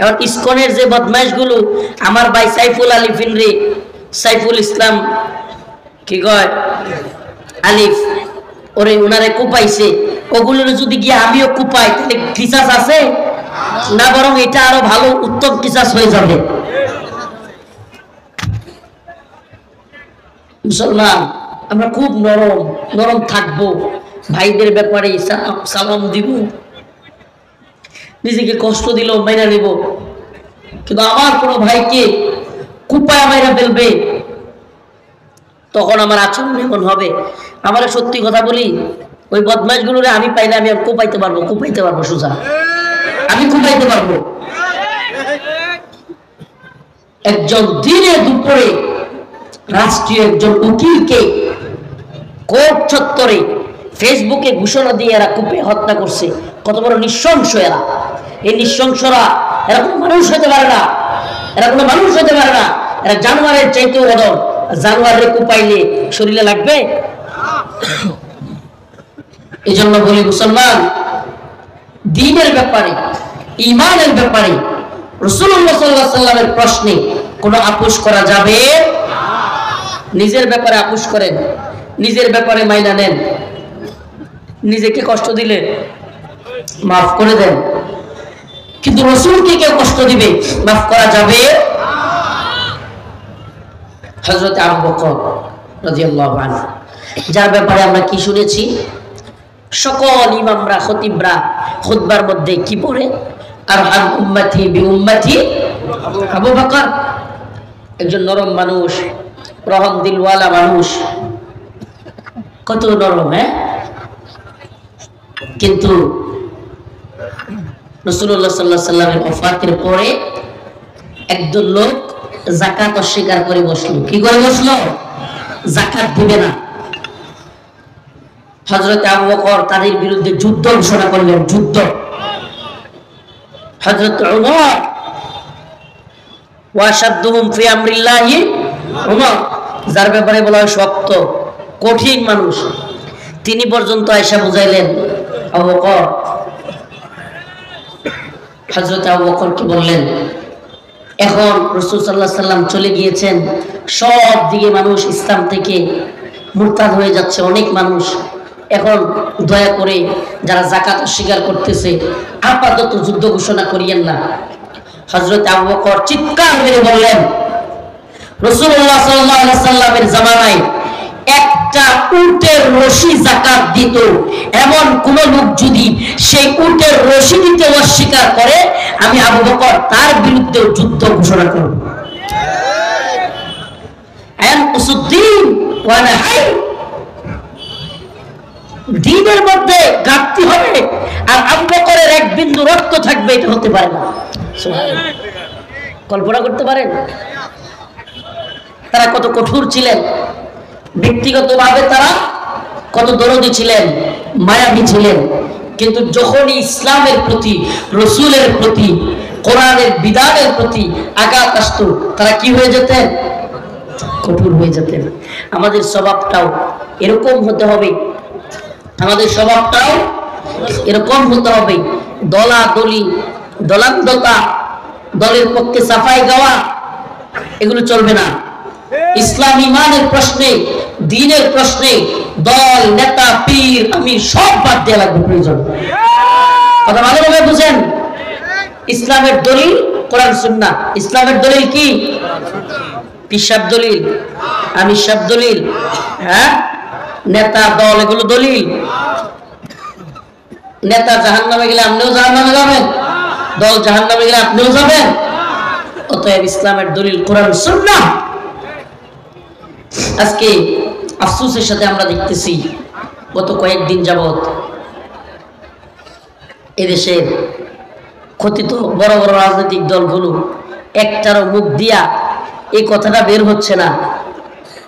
এখন ইসকনের যে বদমাইশগুলো আমার ভাই সাইফুল আলী ফিনরি, সাইফুল ইসলাম কি কয় আলিফ, ওরে ওনারে কুপাইছে, ওগুলোর যদি গিয়ে আমিও কুপাই তাহলে কিসাস আছে না? বরং এটা আরো ভালো উত্তম কিসাস হয়ে যাবে। মুসলমান আমরা খুব নরম নরম থাকবো, ভাইদের ব্যাপারে সালাম দিব, নিজেকে কষ্ট দিল মাইনা নিব। কিন্তু আমার কোনো ভাইকে কুপায় মাইরা ফেলবে, তখন আমার আচরণ এমন হবে। আমার সত্যি কথা বলি, ওই বদমাইশগুলোরে আমি পাইলে আমি আর কুপাইতে পারবো সোজা, আমি কুপাইতে পারবো। একজন দিনে দুপুরে রাষ্ট্রীয় একজন উকিলকে কোর্ট চত্বরে ফেসবুকে ঘোষণা দিয়ে এরা কুপে হত্যা করছে। কত বড় নৃশংস এরা! এই নৃশংসরা এরা কোনো মানুষ হতে পারে না, এরা জানোয়ারের চাইতেও বদল। জানোয়ারের কুপাইলে শরীরে লাগবে? এই জন্য বলি মুসলমান, দ্বীনের ব্যাপারে, ঈমানের ব্যাপারে রাসূলুল্লাহ সাল্লাল্লাহু আলাইহি ওয়াসাল্লামের প্রশ্নে কোনো আপোষ করা যাবে? নিজের ব্যাপারে আপোষ করেন, নিজের ব্যাপারে মাইনা নেন, নিজেকে কষ্ট দিলে মাফ করে দেন, কিন্তু রাসূলকে কেউ কষ্ট দিবে মাফ করা যাবে? হযরত আবু বকর রাদিয়াল্লাহু আনহু, যার ব্যাপারে আমরা কি শুনেছি, সকল ইমামরা খতিবরা খুতবার মধ্যে কি পড়ে? আরহাম উম্মতি বি উম্মতি আবু বকর। একজন নরম মানুষ, রহম দিলওয়ালা মানুষ, কত নরম, হ্যাঁ? কিন্তু রাসূলুল্লাহ সাল্লাল্লাহু আলাইহি ওয়াসাল্লামের ওফাতের পরে একদল লোক যাকাত অস্বীকার করে বসলো। কি করে বসলো? যাকাত দিবে না। হযরত আবু বকর তাদের বিরুদ্ধে যুদ্ধ ঘোষণা করলেন, যুদ্ধ। হযরত উমর, ওয়াশাদ্দুহুম ফি আমরিল্লাহি উমর, যার ব্যাপারে বলা হয় শক্ত কঠিন মানুষ, তিনি পর্যন্ত আয়েশা বুঝাইলেন আবু বকর। হযরত আবু বকর কি বললেন? এখন রাসূল সাল্লাল্লাহু আলাইহি সাল্লাম চলে গিয়েছেন, সব দিকে মানুষ ইসলাম থেকে মুরতাদ হয়ে যাচ্ছে, অনেক মানুষ। এখন দয়া করে যারা যাকাত অস্বীকার করতেছে আপাতত যুদ্ধ ঘোষণা করিয়েন না। হযরত আবু বকর চিৎকার করে বললেন, রাসূলুল্লাহ সাল্লাল্লাহু আলাইহি সাল্লামের জামানায় একটা উটের রশি যাকাত দিত, এমন কোন লোক যদি সেই উটের রশি দিতে অস্বীকার করে, আমি আবু বকর তার বিরুদ্ধে যুদ্ধ ঘোষণা করব। আনকুসুদ্দিন ওয়া নাহাই, দ্বীনের মধ্যে ঘাটতি হবে আর আবু বকরের এক বিন্দু রক্ত থাকবে, এটা হতে পারে না। কল্পনা করতে পারেন তারা কত কঠোর ছিলেন, ব্যক্তিগতভাবে তারা কত দরদি ছিলেন, মায়াবী ছিলেন, কিন্তু যখনই ইসলামের প্রতি, রসুলের প্রতি, কোরআনের বিধানের প্রতি আঘাত আসতো, তারা কি হয়ে যেতেন? কঠোর হয়ে যেতেন। আমাদের স্বভাবটাও এরকম হতে হবে, আমাদের স্বভাবটাও এরকম হতে হবে। দলাদলি, দলান্দতা, দলের পক্ষে সাফাই গাওয়া, এগুলো চলবে না। ইসলাম ইমানের প্রশ্নে, দ্বীনের প্রশ্নে দল, নেতা, পীর, আমির সব বাদ দেওয়া লাগবে প্রয়োজন। কথা ভালোভাবে বুঝেন। ইসলামের দলিল কোরআন সুন্নাহ। ইসলামের দলিল কি? পীর সাহেব দলিল, আমির সাহেব দলিল, হ্যাঁ, নেতা, দল, এগুলো দলিল। নেতা জাহান্নামে গেলে আপনিও জাহান্নামে যাবেন, দল জাহান্নামে গেলে আপনিও যাবেন। অতএব ইসলামের দলিল কোরআন সুন্নাহ। আজকে আফসোসের সাথে আমরা দেখতেছি গত কয়েকদিন যাবত এদেশের কথিত বড় বড় রাজনৈতিক দলগুলো একটারও মুখ দিয়া এই কথাটা বের হচ্ছে না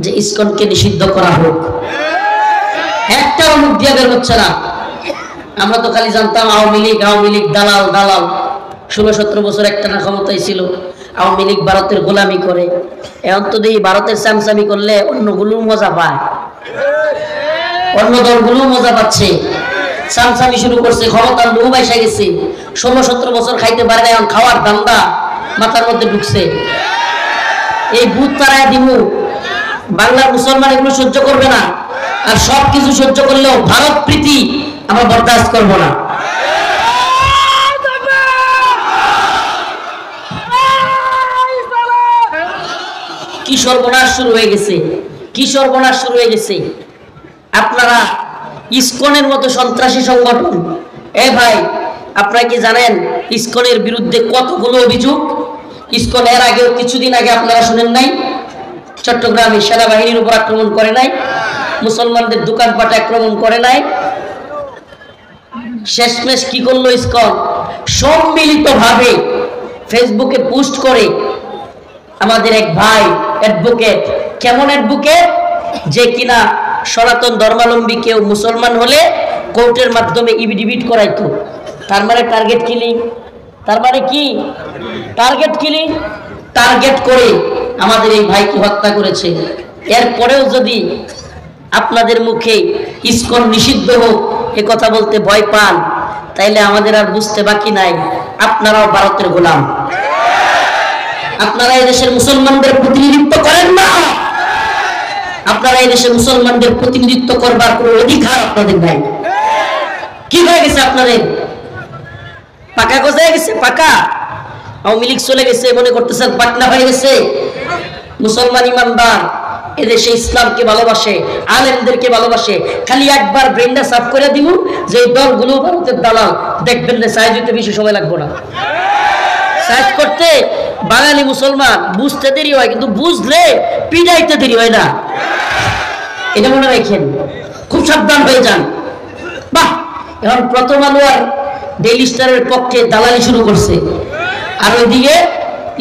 যে ইসকনকে নিষিদ্ধ করা হোক। একটারও মুখ দিয়া বের হচ্ছে না। আমরা তো খালি জানতাম আওয়ামী লীগ দালাল দালাল, 16-17 বছর একটা না ক্ষমতায় ছিল, আওয়ামী লীগ ভারতের গোলামি করে। এখন তো দেখি ভারতের চামচামি করলে অন্যগুলো মজা পায়, অন্য দলগুলো মজা পাচ্ছে। সামসামি শুরু করছে, ক্ষমতার লোভ এসে গেছে, 16-17 বছর খাইতে পারে না, এখন খাওয়ার ধান্দা মাথার মধ্যে ঢুকছে। এই ভূত তারায় দিমু, বাংলার মুসলমান এগুলো সহ্য করবে না। আর সবকিছু সহ্য করলেও ভারত প্রীতি আমরা বরদাস্ত করব না। কি সর্বনাশ শুরু হয়ে গেছে, কি সর্বনাশ শুরু হয়ে গেছে। আপনারা ইসকনের মতো সন্ত্রাসী সংগঠন, এ ভাই আপনারা কি জানেন ইসকনের বিরুদ্ধে কতগুলো অভিযোগ? ইসকন এর আগেও কিছুদিন আগে আপনারা শুনেন নাই, চট্টগ্রামে সেনাবাহিনীর উপর আক্রমণ করে নাই, মুসলমানদের দোকানপাটে আক্রমণ করে নাই। শেষমেশ কি করলো ইসকন? সম্মিলিতভাবে ফেসবুকে পোস্ট করে আমাদের এক ভাই অ্যাডভোকেট, কেমন অ্যাডভোকেট, যে কিনা সনাতন ধর্মাবলম্বী কেউ মুসলমান হলে কোর্টের মাধ্যমে ইভিডিভিট করাইতো। তার মানে টার্গেট কিলিং, তার মানে কি টার্গেট কিলিং, টার্গেট করে আমাদের এই ভাইকে হত্যা করেছে। এরপরেও যদি আপনাদের মুখে ইসকন নিষিদ্ধ হোক এ কথা বলতে ভয় পান, তাইলে আমাদের আর বুঝতে বাকি নাই আপনারাও ভারতের গোলাম। আপনারা এই দেশের মুসলমানদের প্রতিনিধিত্ব করেন না, আপনারা এই দেশের মুসলমানদের প্রতিনিধিত্ব করবার কোনো অধিকার আপনাদের নাই। কি হয়ে গেছে আপনাদের? পাকা গজায় গেছে, পাকা। আওয়ামী লীগ চলে গেছে মনে করতেছেন পাটনা হয়ে গেছে। মুসলমান ইমানদার এদেশে ইসলামকে ভালোবাসে, আলেমদেরকে ভালোবাসে। খালি একবার ব্রেনটা সাফ করে দিব যে এই দলগুলো ভারতের দালাল, দেখবেন না সাইজ হইতে বেশি সময় লাগবে না। সাইজ করতে বাঙালি মুসলমান বুঝতে দেরি হয়, কিন্তু বুঝলে পিড়াইতে দেরি হয় না। এটা মনে রাখেন, খুব সাবধান হয়ে যান। বাহ, এখন প্রথম আলো আর ডেইলি স্টারের পক্ষে দালালি শুরু করছে, আর ওইদিকে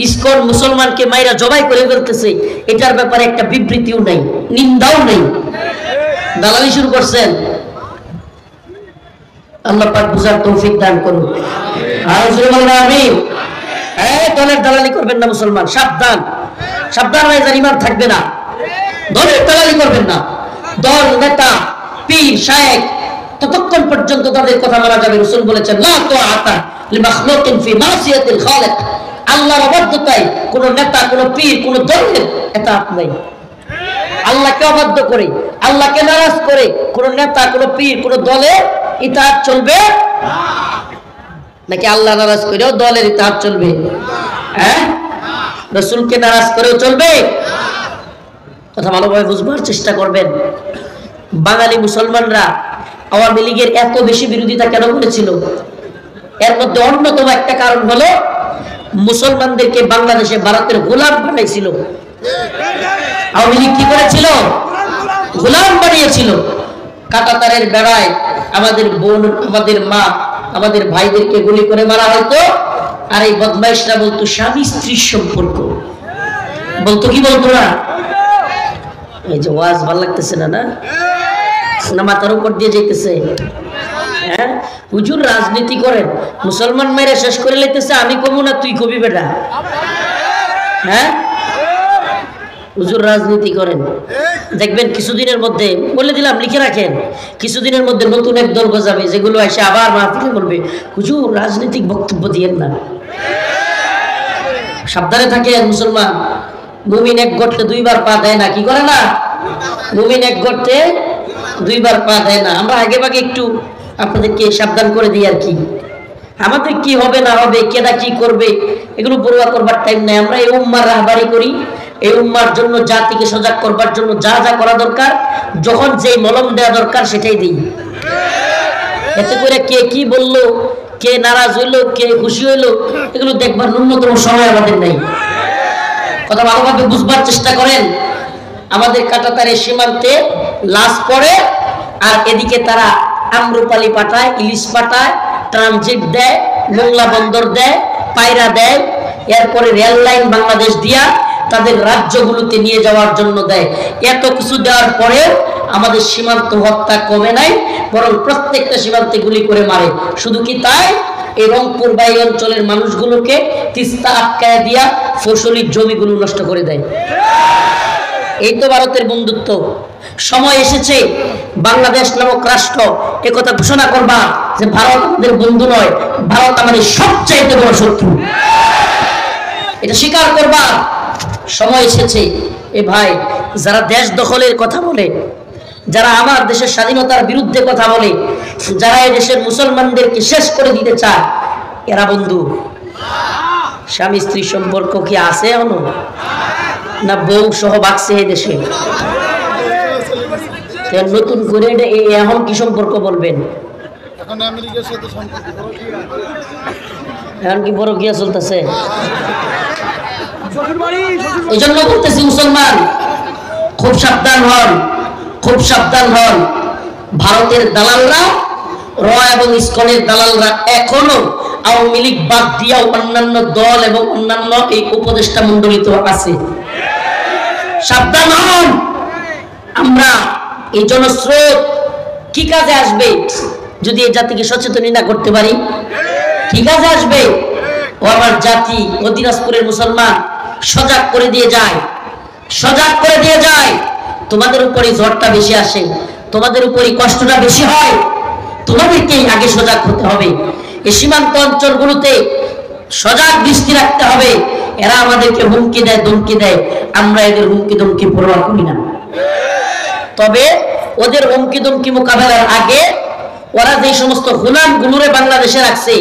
ইসকন মুসলমানকে মাইরা জবাই করে ফেলতেছে। এটার ব্যাপারে একটা বিবৃতিও নাই, নিন্দাও নেই, দালালি শুরু করছেন। আল্লাহ পাক বুঝার তৌফিক দান করুন। আর আমিন। দলের দালালি করবেন না মুসলমান, সাবধান, সাবধান হয়ে যান, ইমান থাকবে না। দলের দালালি করবেন না। দল, নেতা, পীর, শায়েখ ততক্ষণ পর্যন্ত তাদের কথা মানা যাবে। রাসূল বলেছেন লা তাআতা লিমাখলুকিন ফি মাসিয়াতিল খালিক। আল্লাহর অবাধ্যতায় কোন নেতা, কোন পীর, কোন দলের ইতাআত নাই। আল্লাহকে অবাধ্য করে, আল্লাহকে নারাজ করে কোন নেতা, কোন পীর, কোন দলের ইতাআত চলবে নাকি আল্লাহ নারাজ করেও দলের ইতাআত চলবে? হ্যাঁ, রাসূলকে নারাজ করেও চলবে? কথা ভালোভাবে বুঝবার চেষ্টা করবেন। বাঙালি মুসলমানরা আওয়ামী লীগের এত বেশি বিরোধিতা কেন করেছিল? এর মধ্যে অন্যতম একটা কারণ হলো মুসলমানদেরকে বাংলাদেশে ভারতের গোলাম বানাইছিল। আওয়ামী লীগ কি করেছিল? গোলাম বানিয়েছিল। কাঁটাতারের বেড়ায় আমাদের বোন, আমাদের মা, আমাদের ভাইদেরকে গুলি করে মারা হয়তো, আর এই বদমাইশরা বলতো স্বামী স্ত্রীর সম্পর্ক। বলতো কি বলতো না? এই যে ওয়াজ ভালো লাগতেছে না, না মাথার উপর দিয়ে যাইতেছে। হ্যাঁ, হুজুর রাজনীতি করেন, মুসলমান মেরে শেষ করে লাইতেছে, আমি কমু না তুই কবি বেটা। হ্যাঁ, হুজুর রাজনীতি করেন, দেখবেন কিছুদিনের মধ্যে, বলে দিলাম লিখে রাখেন, কিছুদিনের মধ্যে নতুন এক দল গজাবে, যেগুলো এসে আবার মাহফিলে বলবে হুজুর রাজনৈতিক বক্তব্য দিয়েন না। সাবধানে থাকেন মুসলমান। মুমিন এক গর্তে দুইবার পা দেয় না। কি করে না? মুমিন এক গর্তে দুইবার পা দেয় না। আমরা আগে ভাগে একটু আপনাদেরকে সাবধান করে দিই আর কি। আমাদের কি হবে না হবে, কেডা কি করবে, এগুলো পরোয়া করবার টাইম নাই। আমরা এই উম্মার রাহবারি করি, এই উম্মার জন্য, জাতিকে সজাগ করবার জন্য যা যা করা দরকার, যখন যেই মলম দেওয়া দরকার সেটাই দিই। এতে করে কে কি বললো, কে নারাজ হইলো, কে খুশি হইলো, এগুলো দেখবার ন্যূনতম সময় আমাদের নেই। কথা ভালোভাবে বুঝবার চেষ্টা করেন। আমাদের কাঁটাতারের সীমান্তে লাশ পড়ে, আর এদিকে তারা আম্রপালি পাঠায়, ইলিশ পাঠায়, ট্রানজিট দেয়, মোংলা বন্দর দেয়, পায়রা দেয়, এরপরে রেল লাইন বাংলাদেশ দিয়া তাদের রাজ্যগুলোতে নিয়ে যাওয়ার জন্য দেয়। এত কিছু দেওয়ার পরেও আমাদের সীমান্ত হত্যা কমে নাই, বরং প্রত্যেকটা সীমান্তে গুলি করে মারে। শুধু কি তাই, এই রংপুর বাই অঞ্চলের মানুষগুলোকে তিস্তা আটকায় দিয়া ফসলি জমিগুলো নষ্ট করে দেয়। এই তো ভারতের বন্ধুত্ব। সময় এসেছে বাংলাদেশ নামক রাষ্ট্র একথা ঘোষণা করবা যে ভারত আমাদের বন্ধু নয়, ভারত আমাদের সবচাইতে বড় শত্রু। এটা স্বীকার করবা। সময় এসেছে। এ ভাই, যারা দেশ দখলের কথা বলে, যারা আমার দেশের স্বাধীনতার বিরুদ্ধে কথা বলে, যারা এই দেশের মুসলমানদেরকে শেষ করে দিতে চায়, এরা বন্ধু? স্বামী স্ত্রী সম্পর্ক কি আছে এখনো? না বউ সহ বাঁচছে এই দেশে? নতুন করে এখন কি সম্পর্ক বলবেন? এখন কি বড় গিয়া চলতেছে? এই জন্য বলতেছি মুসলমান খুব সাবধান হন, খুব সাবধান হন। ভারতের দালালরা, র এবং ইসকনের দালালরা এখনো আওয়ামী লীগ বাদ দিয়া অন্যান্য দল এবং অন্যান্য এই উপদেষ্টা মন্ডলিত আছে। সাবধান হন। আমরা এই জনস্রোত কি কাজে আসবে যদি এই জাতিকে সচেতন না করতে পারি? কি কাজে আসবে? ও আমার জাতি, ও দিনাজপুরের মুসলমান সজাগ করে দিয়ে যায়, সজাগ করে দিয়ে যায়। তোমাদের উপরই ঝড়টা বেশি আসে, তোমাদের উপরই কষ্টটা বেশি হয়, তোমাদেরকেই আগে সজাগ হতে হবে। এই সীমান্ত অঞ্চলগুলোতে সজাগ দৃষ্টি রাখতে হবে। এরা আমাদেরকে হুমকি দেয়, ধমকি দেয়, আমরা এদের হুমকি ধমকি পরোয়া করি না। তবে ওদের হুমকি ধমকি মোকাবেলার আগে ওরা যে সমস্ত গোলামগুলোরে বাংলাদেশে রাখছে,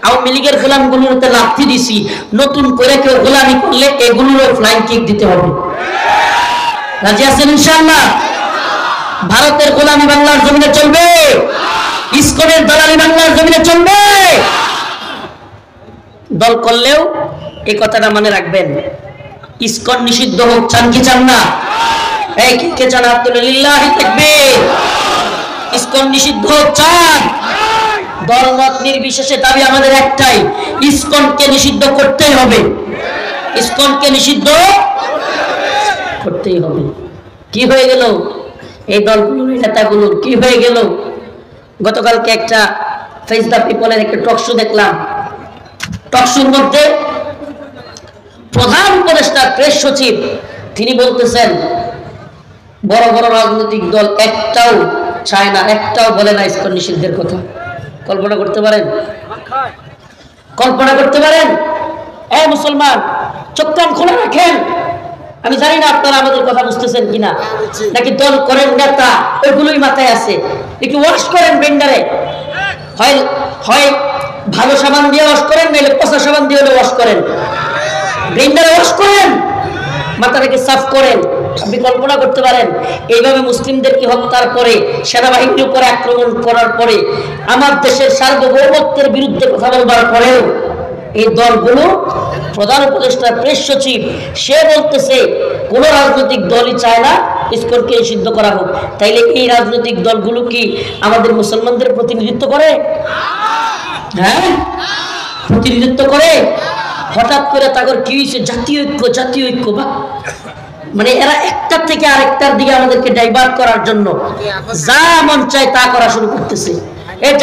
আওয়ামী লীগের গোলামগুলোতে লাথি দিছি, নতুন করে কেউ গোলামি করলে এগুলোরও ফ্লাইং কিক দিতে হবে। রাজি আছেন ইনশাআল্লাহ? ভারতের গোলামি বাংলার জমিনে চলবে, ইসকনের দালালি বাংলার জমিনে চলবে। দল করলেও এই কথাটা মনে রাখবেন, ইসকন নিষিদ্ধ হোক, চান কি চান না? এই কে চান? আলহামদুলিল্লাহ, তাকবীর। ইসকন নিষিদ্ধ হোক চান? দল মত নির্বিশেষে দাবি আমাদের একটাই, ইসকনকে নিষিদ্ধ করতেই হবে, ইসকনকে নিষিদ্ধ করতেই হবে। কি হয়ে গেল এই দলগুলোর, নেতাগুলোর কি হয়ে গেল? গতকালকে একটা ফেস দ্য পিপলের একটা টকশো দেখলাম। টকশোর মধ্যে প্রধান উপদেষ্টা প্রেস সচিব তিনি বলতেছেন বড় বড় রাজনৈতিক দল একটাও চায় না, একটাও বলে না ইসকন নিষিদ্ধের কথা। কল্পনা করতে পারেন? কল্পনা করতে পারেন? এ মুসলমান, চোখ কান খোলা রাখেন। আমি জানি না আপনারা আমাদের কথা বুঝতেছেন কিনা, নাকি দল করেন নেতা ওইগুলোই মাথায় আছে। একটু ওয়াশ করেন ব্লেন্ডারে, হয় হয় ভালো সাবান দিয়ে ওয়াশ করেন, নাহলে পচা সাবান দিয়ে ওয়াশ করেন, ব্লেন্ডারে ওয়াশ করেন, মাথাটাকে সাফ করেন। আপনি কল্পনা করতে পারেন এইভাবে মুসলিমদেরকে হত্যার পরে, সেনাবাহিনীর উপরে আক্রমণ করার পরে, আমার দেশের সার্বভৌমত্বের বিরুদ্ধে কথা বলবার পরেও এই দলগুলো, প্রধান উপদেষ্টা প্রেস সচিব সে বলতেছে কোন রাজনৈতিক দলই চায় না ইসকনকে নিষিদ্ধ করা হোক। তাইলে এই রাজনৈতিক দলগুলো কি আমাদের মুসলমানদের প্রতিনিধিত্ব করে? হ্যাঁ, প্রতিনিধিত্ব করে। হঠাৎ করে তাদের কি হয়েছে? জাতীয় ঐক্য, জাতীয় ঐক্য। বা মানে এরা একটার থেকে আরেকটার দিকে আমাদেরকে ডাইভার্ট করার জন্য যা মন চায় তা করা শুরু করতেছে। এই